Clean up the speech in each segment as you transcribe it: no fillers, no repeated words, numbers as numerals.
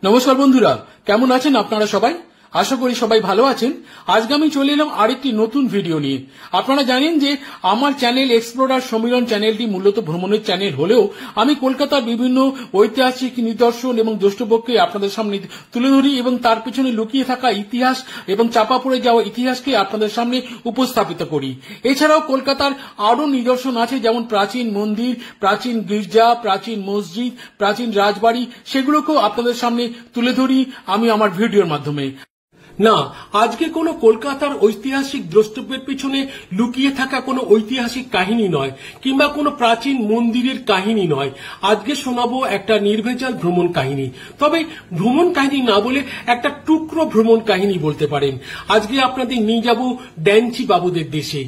নমস্কার বন্ধুরা, কেমন আছেন আপনারা সবাই? আশা করি সবাই ভালো আছেন। আজকে আমি চলে এলাম আরেকটি নতুন ভিডিও নিয়ে। আপনারা জানেন যে আমার চ্যানেল এক্সপ্লোরার সমীরণ চ্যানেলটি মূলত ভ্রমণের চ্যানেল হলেও আমি কলকাতার বিভিন্ন ঐতিহাসিক নিদর্শন এবং দ্রষ্টব্যকে আপনাদের সামনে তুলে ধরি এবং তার পিছনে লুকিয়ে থাকা ইতিহাস এবং চাপা পড়ে যাওয়া ইতিহাসকে আপনাদের সামনে উপস্থাপিত করি। এছাড়াও কলকাতার আরো নিদর্শন আছে, যেমন প্রাচীন মন্দির, প্রাচীন গির্জা, প্রাচীন মসজিদ, প্রাচীন রাজবাড়ি, সেগুলোকেও আপনাদের সামনে তুলে ধরি আমি আমার ভিডিওর মাধ্যমে। না, আজকে কোনো কলকাতার ঐতিহাসিক দ্রষ্টব্যের পিছনে লুকিয়ে থাকা কোনো ঐতিহাসিক কাহিনী নয়, কিংবা কোনো প্রাচীন মন্দিরের কাহিনী নয়। আজকে শোনাবো একটা নির্ভেজাল ভ্রমণ কাহিনী। তবে ভ্রমণ কাহিনী না বলে একটা টুকরো ভ্রমণ কাহিনী বলতে পারেন। আজকে আপনাদের নিয়ে যাব ড্যান্সি বাবুদের দেশে।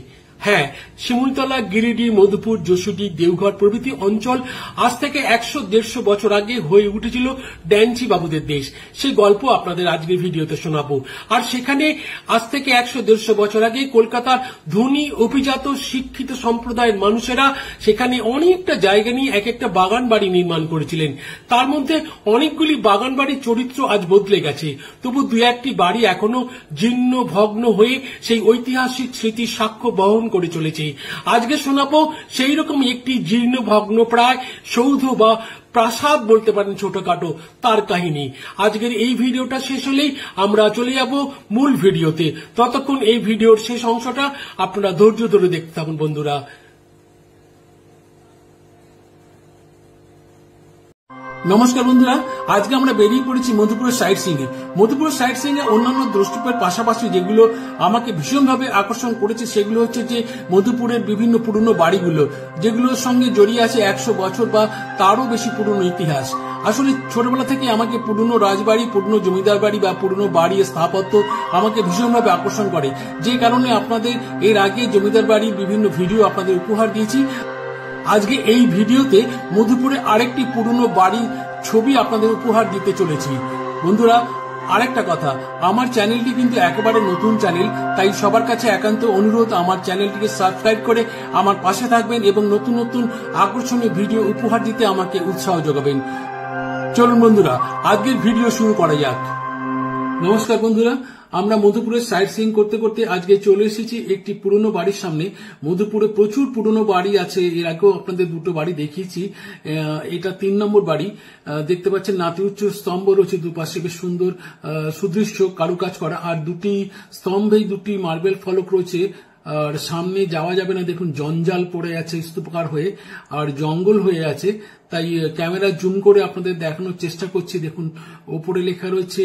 হ্যাঁ, শিমুলতলা, গিরিডি, মধুপুর, যশোদী, দেওঘর প্রভৃতি অঞ্চল আজ থেকে 100-150 বছর আগে হয়ে উঠেছিল ড্যান্সি বাবুদের দেশ। সেই গল্প আপনাদের আজকের ভিডিওতে শোনাবো। আর সেখানে আজ থেকে 100-150 বছর আগে কলকাতার ধনী অভিজাত শিক্ষিত সম্প্রদায়ের মানুষেরা সেখানে অনেকটা জায়গা নিয়ে এক একটা বাগান বাড়ি নির্মাণ করেছিলেন। তার মধ্যে অনেকগুলি বাগান বাড়ির চরিত্র আজ বদলে গেছে, তবু দু একটি বাড়ি এখনো জীর্ণ ভগ্ন হয়ে সেই ঐতিহাসিক স্মৃতির সাক্ষ্য বহন করে চলেছে। আজকে শোনাবো সেই রকম একটি জীর্ণ ভগ্ন প্রায় সৌধ বা প্রাসাদ বলতে পারেন ছোটখাটো, তার কাহিনী। আজকের এই ভিডিওটা শেষ হলেই আমরা চলে যাব মূল ভিডিওতে। ততক্ষণ এই ভিডিওর শেষ অংশটা আপনারা ধৈর্য ধরে দেখতে থাকুন বন্ধুরা। নমস্কার বন্ধুরা, আজকে আমরা বেরিয়ে পড়েছি মধুপুরের সাইট সিইং এ। মধুপুরের সাইট সিইং এ অন্যান্য দ্রষ্টব্যের পাশাপাশি যেগুলো আমাকে ভীষণভাবে আকর্ষণ করেছে সেগুলো হচ্ছে যে মধুপুরের বিভিন্ন পুরনো বাড়িগুলো, যেগুলোর সঙ্গে জড়িয়ে আছে 100 বছর বা তারও বেশি পুরনো ইতিহাস। আসলে ছোটবেলা থেকে আমাকে পুরনো রাজবাড়ি, পুরনো জমিদার বাড়ি বা পুরনো বাড়ির স্থাপত্য আমাকে ভীষণভাবে আকর্ষণ করে, যে কারণে আপনাদের এর আগে জমিদার বাড়ির বিভিন্ন ভিডিও আপনাদের উপহার দিয়েছি। আজকে এই ভিডিওতে মধুপুরে আরেকটি পুরনো বাড়ির ছবি আপনাদের উপহার দিতে চলেছি। বন্ধুরা, আরেকটা কথা, আমার চ্যানেলটি কিন্তু একেবারে নতুন চ্যানেল, তাই সবার কাছে একান্ত অনুরোধ আমার চ্যানেলটিকে সাবস্ক্রাইব করে আমার পাশে থাকবেন এবং নতুন নতুন আকর্ষণীয় ভিডিও উপহার দিতে আমাকে উৎসাহ যোগাবেন। চলুন বন্ধুরা, আজকের ভিডিও শুরু করা যাক। নমস্কার বন্ধুরা, আমরা মধুপুরের সাইট সিইং করতে করতে আজকে চলে এসেছি একটি পুরনো বাড়ির সামনে। মধুপুরে প্রচুর পুরনো বাড়ি আছে, এর আগেও আপনাদের দুটো বাড়ি দেখিয়েছি। এটা 3 নম্বর বাড়ি। দেখতে পাচ্ছেন নাতি উচ্চ স্তম্ভ রয়েছে দুপাশে, বেশ সুন্দর সুদৃশ্য কারুকাজ করা, আর দুটি স্তম্ভেই দুটি মার্বেল ফলক রয়েছে। আর সামনে যাওয়া যাবে না, দেখুন জঞ্জাল পড়ে আছে স্তূপাকার হয়ে, আর জঙ্গল হয়ে আছে, তাই ক্যামেরা জুম করে আপনাদের দেখানোর চেষ্টা করছি। দেখুন ওপরে লেখা রয়েছে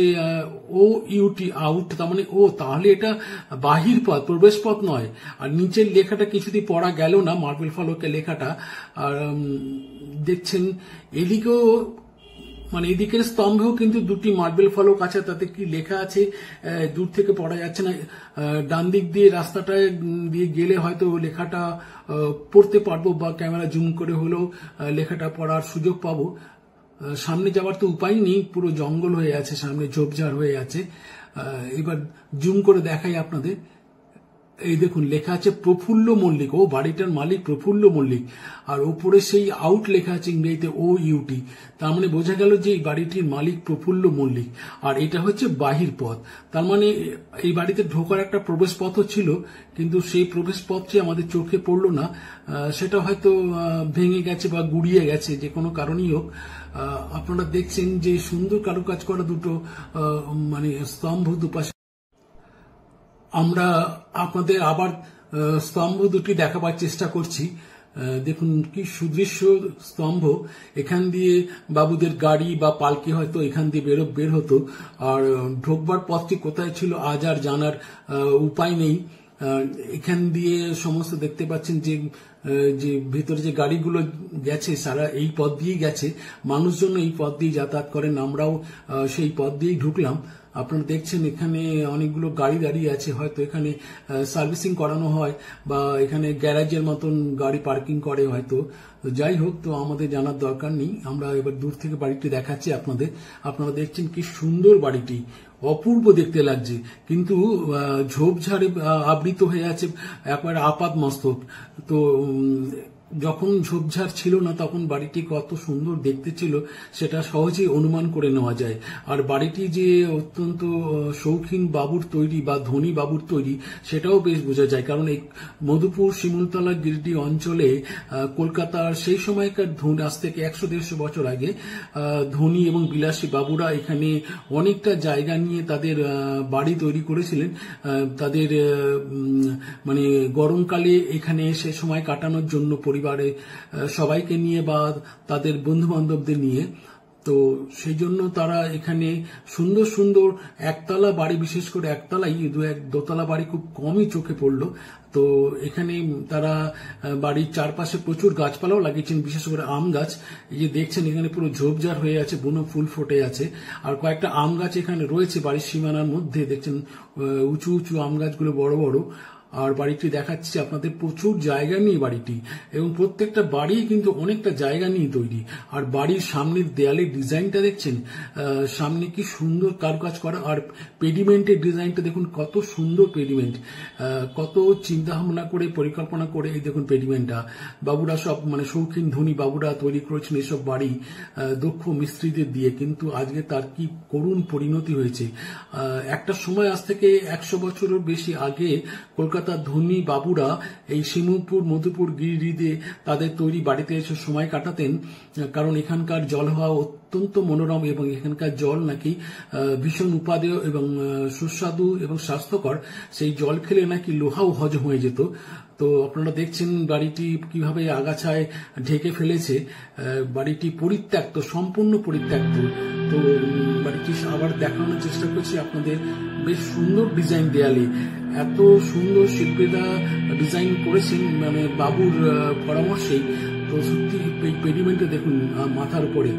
OUT, আউট, তার মানে তাহলে এটা বাহির পথ, প্রবেশ পথ নয়। আর নিচের লেখাটা কিছুতেই পড়া গেল না, মার্বেল ফলকের লেখাটা। আর দেখছেন এদিকেও, মানে এদিকের স্তম্ভেও কিন্তু দুটি মার্বেল ফলক আছে, তাতে কি লেখা আছে দূর থেকে পড়া যাচ্ছে না। ডান দিক দিয়ে রাস্তাটা দিয়ে গেলে হয়তো লেখাটা পড়তে পারবো, বা ক্যামেরা জুম করে হলেও লেখাটা পড়ার সুযোগ পাবো। সামনে যাওয়ার তো উপায় নেই, পুরো জঙ্গল হয়ে আছে, সামনে ঝোপঝাড় হয়ে আছে। এবার জুম করে দেখাই আপনাদের। এই দেখুন লেখা আছে প্রফুল্ল মল্লিক, বাড়িটার মালিক প্রফুল্ল মল্লিক। আর ওপরে সেই আউট লেখা আছে ইংরেজিতে OUT, তার মানে বোঝা গেল যে এই বাড়িটির মালিক প্রফুল্ল মল্লিক। আর এটা হচ্ছে বাহির পথ, তার মানে এই বাড়িতে ঢোকার একটা প্রবেশ পথও ছিল, কিন্তু সেই প্রবেশ পথটি আমাদের চোখে পড়লো না। সেটা হয়তো ভেঙে গেছে বা গুড়িয়ে গেছে, যে কোনো কারণেই হোক। আপনারা দেখছেন যে সুন্দর কারুকাজ করা দুটো মানে স্তম্ভ দুপাশে। আমরা আপনাদের আবার স্তম্ভ দুটি দেখাবার চেষ্টা করছি। দেখুন কি সুদৃশ্য স্তম্ভ। এখান দিয়ে বাবুদের গাড়ি বা পালকি হয়তো এখান দিয়ে বের হতো। আর ঢোকবার পথটি কোথায় ছিল আজ আর জানার উপায় নেই। এখান দিয়ে সমস্ত দেখতে পাচ্ছেন যে ভিতরে যে গাড়িগুলো গেছে সারা এই পথ দিয়েই গেছে, মানুষজন এই পথ দিয়ে যাতায়াত করেন, আমরাও সেই পথ দিয়েই ঢুকলাম। আপনারা দেখছেন এখানে অনেকগুলো গাড়ি দাঁড়িয়ে আছে, হয়তো এখানে সার্ভিসিং করানো হয় বা এখানে গ্যারাজের মতন গাড়ি পার্কিং করে হয়তো। যাই হোক, তো আমাদের জানার দরকার নেই। আমরা এবার দূর থেকে বাড়িটি দেখাচ্ছি আপনাদের। আপনারা দেখছেন কি সুন্দর বাড়িটি, অপূর্ব দেখতে লাগছে, কিন্তু ঝোপঝাড়ে আবৃত হয়ে আছে একবার আপাদ মস্তক। তো যখন ঝোপঝাড় ছিল না তখন বাড়িটি কত সুন্দর দেখতে ছিল সেটা সহজেই অনুমান করে নেওয়া যায়। আর বাড়িটি যে অত্যন্ত শৌখিন বাবুর তৈরি বা ধনী বাবুর তৈরি সেটাও বেশ বোঝা যায়, কারণ এই মধুপুর শিমুলতলা গিরিডি অঞ্চলে কলকাতার সেই সময়কার আজ থেকে 100-150 বছর আগে ধনী এবং বিলাসী বাবুরা এখানে অনেকটা জায়গা নিয়ে তাদের বাড়ি তৈরি করেছিলেন। তাদের মানে গরমকালে এখানে সে সময় কাটানোর জন্য পরিবারে সবাইকে নিয়ে বা তাদের বন্ধু বান্ধবদের নিয়ে, তো সেই জন্য তারা এখানে সুন্দর সুন্দর একতলা বাড়ি, বিশেষ করে একতলাই, দোতলা বাড়ি খুব কমই চোখে পড়লো। তো এখানে তারা বাড়ির চারপাশে প্রচুর গাছপালাও লাগিয়েছেন, বিশেষ করে আম গাছ। এই যে দেখছেন এখানে পুরো ঝোপঝাড় হয়ে আছে, বুনো ফুল ফুটে আছে। আর কয়েকটা আম গাছ এখানে রয়েছে বাড়ির সীমানার মধ্যে, দেখছেন উঁচু উঁচু আম গাছগুলো বড় বড়। আর বাড়িটি দেখাচ্ছে আপনাদের প্রচুর জায়গা নিয়ে বাড়িটি, এবং প্রত্যেকটা বাড়ি কিন্তু অনেকটা জায়গা নিয়ে তৈরি। আর বাড়ির সামনের দেয়ালের ডিজাইনটা দেখছেন, সামনে কি সুন্দর কারুকাজ করা, আর পেডিমেন্টের ডিজাইনটা দেখুন কত সুন্দর পেডিমেন্ট, কত চিন্তা ভাবনা করে পরিকল্পনা করে এই দেখুন পেডিমেন্টটা। বাবুরা সব মানে শৌখিন ধনী বাবুরা তৈরি করেছেন এসব বাড়ি দক্ষ মিস্ত্রিদের দিয়ে, কিন্তু আজকে তার কি করুণ পরিণতি হয়েছে। একটা সময় আজ থেকে 100 বছরের বেশি আগে কলকাতার ধনী বাবুরা এই শিমুলপুর মধুপুর গিরিডিতে তাদের তৈরি বাড়িতে এসে সময় কাটাতেন, কারণ এখানকার জলহাওয়া অত্যন্ত মনোরম এবং এখানকার জল নাকি ভীষণ উপাদেয় এবং সুস্বাদু এবং স্বাস্থ্যকর। সেই জল খেলে নাকি লোহাও হজম হয়ে যেত। তো আপনারা দেখছেন বাড়িটি কিভাবে আগাছায় ঢেকে ফেলেছে, বাড়িটি পরিত্যক্ত, সম্পূর্ণ পরিত্যক্ত। তো বাড়িটি আবার দেখানোর চেষ্টা করছি আপনাদের। বেশ সুন্দর ডিজাইন দেয়ালে, এত সুন্দর শিল্পীরা ডিজাইন করেছেন মানে বাবুর পরামর্শেই। তো সত্যি পেডিমেন্টে দেখুন মাথার উপরে,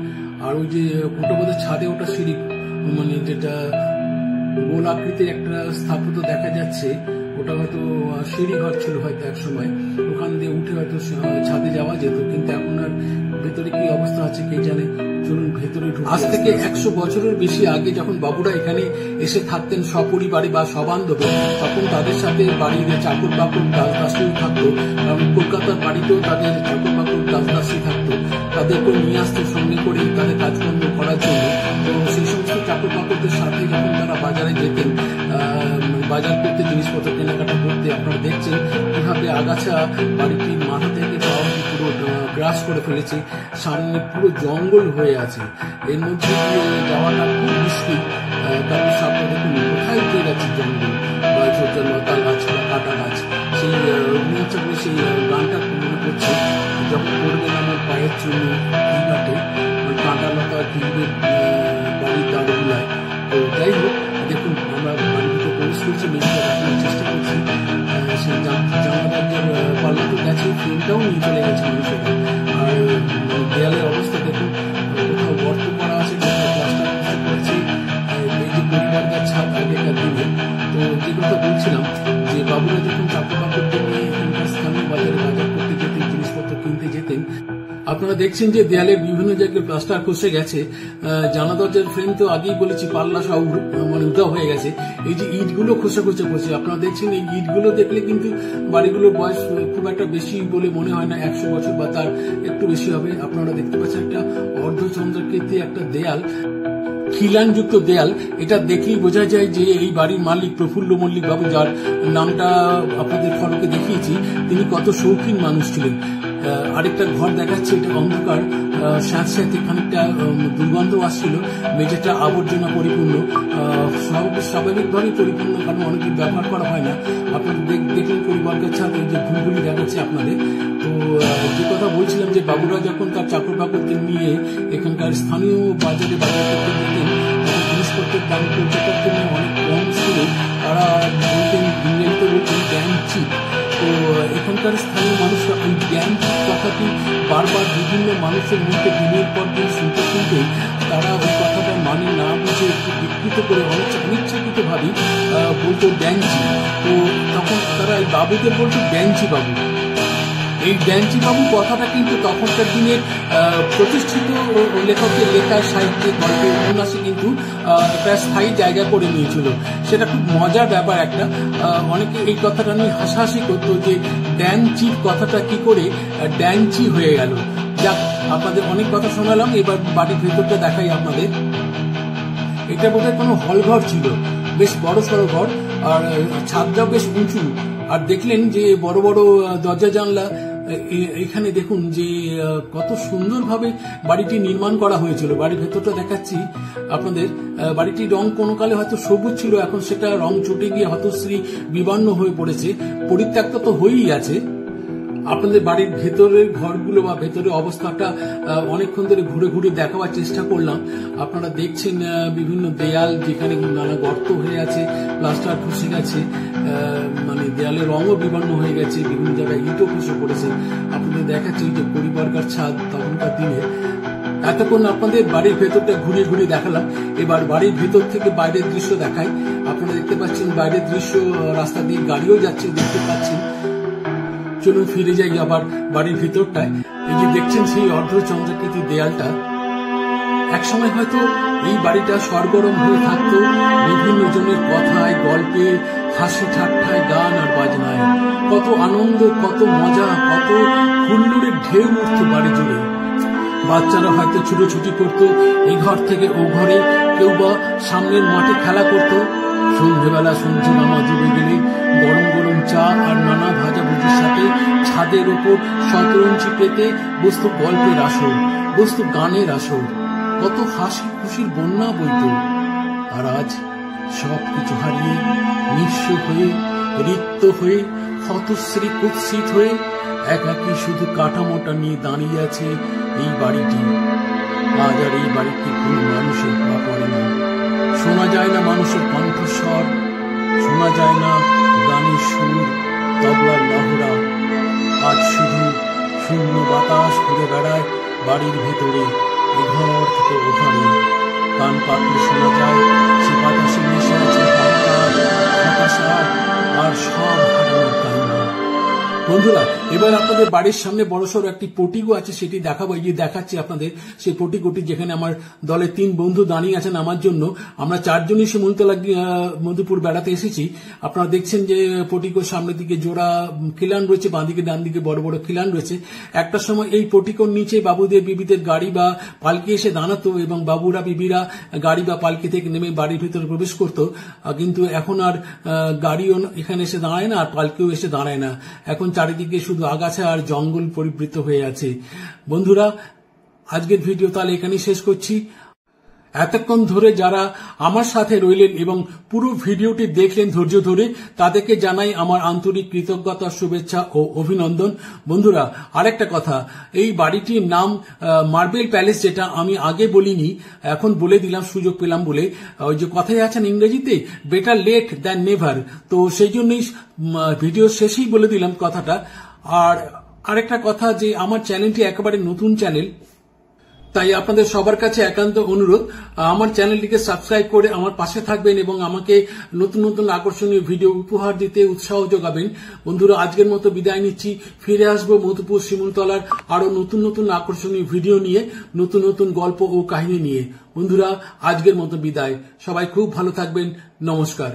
আর ওই যে ফুটপাতের ছাদে ওটা সিঁড়ি, মানে যেটা গোল আকৃতির একটা স্থাপত্য দেখা যাচ্ছে, ওটা হয়তো সিঁড়ি ঘর ছিল হয়তো এক সময়, ওখান দিয়ে উঠে হয়তো ছাদে যাওয়া যেত, কিন্তু এখন আর ভেতরে কি অবস্থা আছে কে জানে। চলুন ভেতরে ঢুকি। আজ থেকে 100 বছরের বেশি আগে যখন বাবুরা এখানে এসে থাকতেন সপরিবারে বা সবান্ধবে, তখন তাদের সাথে বাড়ির চাকর বাকর দাসদাসীও থাকতো, কারণ কলকাতার বাড়িতেও তাদের চাকর বাকর দাসদাসী থাকতো, তাদেরকে নিয়ে আসতো সঙ্গে করে তাদের কাজকর্ম করার জন্য। তো সেই সমস্ত চাকর বাকরদের সাথে যখন তারা বাজারে যেতেন বাজার করতে, জিনিসপত্র কেনাকাটা করতে, আপনারা দেখছেন কিভাবে আগাছা বাড়িটির মাথা থেকে পুরো গ্রাস করে ফেলেছে, সামনে পুরো জঙ্গল হয়ে আছে। এর মধ্যে যাওয়াটা খুব মুশকিল, কারণ সামনে দেখুন কোথায় উঠে যাচ্ছে জঙ্গল বা লতা গাছ বা কাটা গাছ। সেই মনে হচ্ছে সেই গানটা মনে করছে, যখন পড়বেন আমার পায়ের জন্য এই ঘাটে কাঁটা লতা কিনবে বাড়ির দাঁড়গুলায়। তো যাই হোক, দেখুন আমরা বাড়ির ভিতরে প্রবেশ করছি, মেঝেটা দেখানোর চেষ্টা করছি। সেই জামা দরজার পাল্লা তো গেছে, ফ্রেমটাও নিয়ে চলে গেছে মানুষেরা। আর দেয়ালের অবস্থা দেখুন, কোথাও গর্ত করা আছে, কোথাও প্লাস্টার করেছে। এই যে পরিবারটার ছাদ আগেকার দিনে। তো যে কথা বলছিলাম যে বাবুরা যখন চাকর বাকরদের নিয়ে এখানকার স্থানীয় বাজারে বাজার করতে যেতেন, জিনিসপত্র কিনতে যেতেন, আপনারা দেখছেন যে দেয়ালের বিভিন্ন জায়গায় প্লাস্টার খসে গেছে। জানা দরজার ফ্রেম তো আগেই বলেছি পাল্লা সব মানে উধাও হয়ে গেছে। এই যে ইটগুলো খসে খসে পড়ছে, আপনারা দেখছেন এই ইটগুলো দেখলে কিন্তু বাড়িগুলোর বয়স খুব একটা বেশি বলে মনে হয় না, 100 বছর বা তার একটু বেশি হবে। আপনারা দেখতে পাচ্ছেন একটা অর্ধচন্দ্রাকৃতি একটা দেয়াল, খিলানযুক্ত দেয়াল। এটা দেখলেই বোঝা যায় যে এই বাড়ির মালিক প্রফুল্ল মল্লিক বাবু, যার নামটা আপনাদের ফলকে দেখিয়েছি, তিনি কত শৌখিন মানুষ ছিলেন। আরেকটা ঘর দেখাচ্ছে, এটা অন্ধকার, স্যাঁতস্যাঁতে খানিকটা দুর্গন্ধ আসছিল, মেঝেটা আবর্জনা পরিপূর্ণ, স্বাভাবিকভাবেই পরিপূর্ণ, কারণ অনেকদিন ব্যবহার করা হয় না। আপনারা দেখলেন পরিবারের ছাদে যে ঘুরগুলি দেখাচ্ছে আপনাদের। তো যে কথা বলছিলাম যে বাবুরা যখন তার চাকর বাকরদের নিয়ে এখানকার স্থানীয় বাজারে বাজার করতে যেতেন, তখন জিনিসপত্রের দাম কলকাতার জন্য অনেক কম ছিল। তারা বলতেন, ইংরেজিতে বলতেন জ্ঞান চিপ। তো এখানকার স্থানীয় মানুষরা ওই জ্ঞান কথাটি বারবার বিভিন্ন মানুষের মুখে দিনের পর দিন শুনতে শুনতে তারা ওই কথাটা মানে না বুঝে একটু বিকৃত করে অনিচ্ছাকৃতভাবেই বলতো জ্ঞানচি। তো তখন তারা এই বাবুদের বলতো জ্ঞানচি বাবু। এই ড্যানচি বাবু কথাটা কিন্তু তখনকার দিনের প্রতিষ্ঠিত লেখকের লেখা সাহিত্যের গল্পের উপন্যাসে কিন্তু একটা স্থায়ী জায়গা করে নিয়েছিল। সেটা খুব মজার ব্যাপার একটা। অনেকে এই কথাটা নিয়ে হাসাহাসি করতো যে ড্যানচির কথাটা কি করে ড্যানচি হয়ে গেল। যাক, আপনাদের অনেক কথা শোনালাম, এবার বাড়ির ভেতরটা দেখাই আপনাদের। এটা বোধহয় কোনো হল ঘর ছিল, বেশ বড় সড়ো ঘর, আর ছাদটা বেশ উঁচু। আর দেখলেন যে বড় বড় দরজা জানলা। এখানে দেখুন যে কত সুন্দরভাবে বাড়িটি নির্মাণ করা হয়েছিল। বাড়ির ভেতরটা দেখাচ্ছি আপনাদের। বাড়িটির রং কোনো কালে হয়তো সবুজ ছিল, এখন সেটা রং চটে গিয়ে হতশ্রী বিবর্ণ হয়ে পড়েছে, পরিত্যক্ত তো হয়েই আছে। আপনাদের বাড়ির ভেতরের ঘরগুলো বা ভেতরের অবস্থাটা অনেকক্ষণ ধরে ঘুরে ঘুরে দেখাবার চেষ্টা করলাম। আপনারা দেখছেন বিভিন্ন দেয়াল যেখানে নানা গর্ত হয়ে আছে, প্লাস্টার খসে গেছে, মানে দেয়ালের রঙও বিবর্ণ হয়ে গেছে, বিভিন্ন জায়গায় ইটও খসে পড়েছে। আপনাদের দেখাচ্ছি যে পরিবারকার ছাদ তখনকার দিনে। এতক্ষণ আপনাদের বাড়ির ভেতরটা ঘুরিয়ে ঘুরিয়ে দেখালাম, এবার বাড়ির ভেতর থেকে বাইরের দৃশ্য দেখাই। আপনারা দেখতে পাচ্ছেন বাইরের দৃশ্য, রাস্তা দিয়ে গাড়িও যাচ্ছে দেখতে পাচ্ছেন। চলুন ফিরে যাই আবার বাড়ির ভিতরটায়। এই যে দেখছেন সেই অর্ধচন্দ্রাকৃতি দেয়ালটা, একসময় হয়তো এই বাড়িটা সরগরম হয়ে থাকতো বিভিন্ন জনের কথায়, গল্পে, হাসি ঠাট্টায়, গান আর বাজনায়। কত আনন্দ, কত মজা, কত হুল্লোড়ের ঢেউ উঠত বাড়ি জুড়ে। বাচ্চারা হয়তো ছুটোছুটি করতো এই ঘর থেকে ও ঘরে, কেউ বা সামনের মাঠে খেলা করত। সন্ধ্যেবেলা সঞ্জু মামা ডুবে গেলে গরম গরম চা আর নানা ভাজাভুজির সাথে ছাদের উপর শতরঞ্চি পেতে বস্তু গল্পের আসর, বস্তু গানের আসর। কত হাসি খুশির বন্যা বইত। আর আজ সবকিছু হারিয়ে, নিঃস্ব হয়ে, রিক্ত হয়ে, হতশ্রী কুৎসিত হয়ে একাকী শুধু কাঠামোটা নিয়ে দাঁড়িয়ে আছে এই বাড়িটি। আজ আর এই বাড়িতে কোনো মানুষের পা পড়ে না, শোনা যায় না মানুষের কণ্ঠস্বর, শোনা যায় না গানের সুর, তবলার লহরা। আজ শুধু শূন্য বাতাস ঘুরে বেড়ায় বাড়ির ভেতরে, এঘর থেকে ওঘরে। কান পাতলে শোনা যায় সে বাতাসে মিশে আছে হতাশা আর সব হারানোর কান্না। বন্ধুরা, এবার আপনাদের বাড়ির সামনে বড়সড় একটি পটিকো আছে, সেটি দেখাবো। এই যে দেখাচ্ছি আপনাদের সেই পটিকোটি, যেখানে আমার দলের 3 বন্ধু দাঁড়িয়ে আছেন আমার জন্য। আমরা 4 জনই শিমুলতলা মধুপুর বেড়াতে এসেছি। আপনারা দেখছেন যে পটিকোর সামনের দিকে জোড়া খিলান রয়েছে, বাঁদিকে ডান দিকে বড় বড় খিলান রয়েছে। একটা সময় এই পটিকোর নিচে বাবুদের বিবিদের গাড়ি বা পালকি এসে দাঁড়াতো এবং বাবুরা বিবিরা গাড়ি বা পালকি থেকে নেমে বাড়ির ভিতরে প্রবেশ করতো। কিন্তু এখন আর গাড়িও এখানে এসে দাঁড়ায় না, আর পালকিও এসে দাঁড়ায় না। এখন চারিদিকে শুধু আগাছা আর জঙ্গল পরিবৃত হয়ে আছে। বন্ধুরা, আজকের ভিডিও তাহলে এখানেই শেষ করছি। এতক্ষণ ধরে যারা আমার সাথে রইলেন এবং পুরো ভিডিওটি দেখলেন ধৈর্য ধরে, তাদেরকে জানাই আমার আন্তরিক কৃতজ্ঞতা, শুভেচ্ছা ও অভিনন্দন। বন্ধুরা, আরেকটা কথা, এই বাড়িটির নাম মার্বেল প্যালেস, যেটা আমি আগে বলিনি, এখন বলে দিলাম সুযোগ পেলাম বলে। ওই যে কথাই আছেন ইংরেজিতে, বেটার লেট দ্যান নেভার, তো সেই জন্যই ভিডিও শেষেই বলে দিলাম কথাটা। আর আরেকটা কথা, যে আমার চ্যানেলটি একেবারে নতুন চ্যানেল, তাই আপনাদের সবার কাছে একান্ত অনুরোধ, আমার চ্যানেলটিকে সাবস্ক্রাইব করে আমার পাশে থাকবেন এবং আমাকে নতুন নতুন আকর্ষণীয় ভিডিও উপহার দিতে উৎসাহ যোগাবেন। বন্ধুরা, আজকের মতো বিদায় নিচ্ছি। ফিরে আসবো মধুপুর শিমুলতলার আরো নতুন নতুন আকর্ষণীয় ভিডিও নিয়ে, নতুন নতুন গল্প ও কাহিনী নিয়ে। বন্ধুরা, আজকের মতো বিদায়। সবাই খুব ভালো থাকবেন। নমস্কার।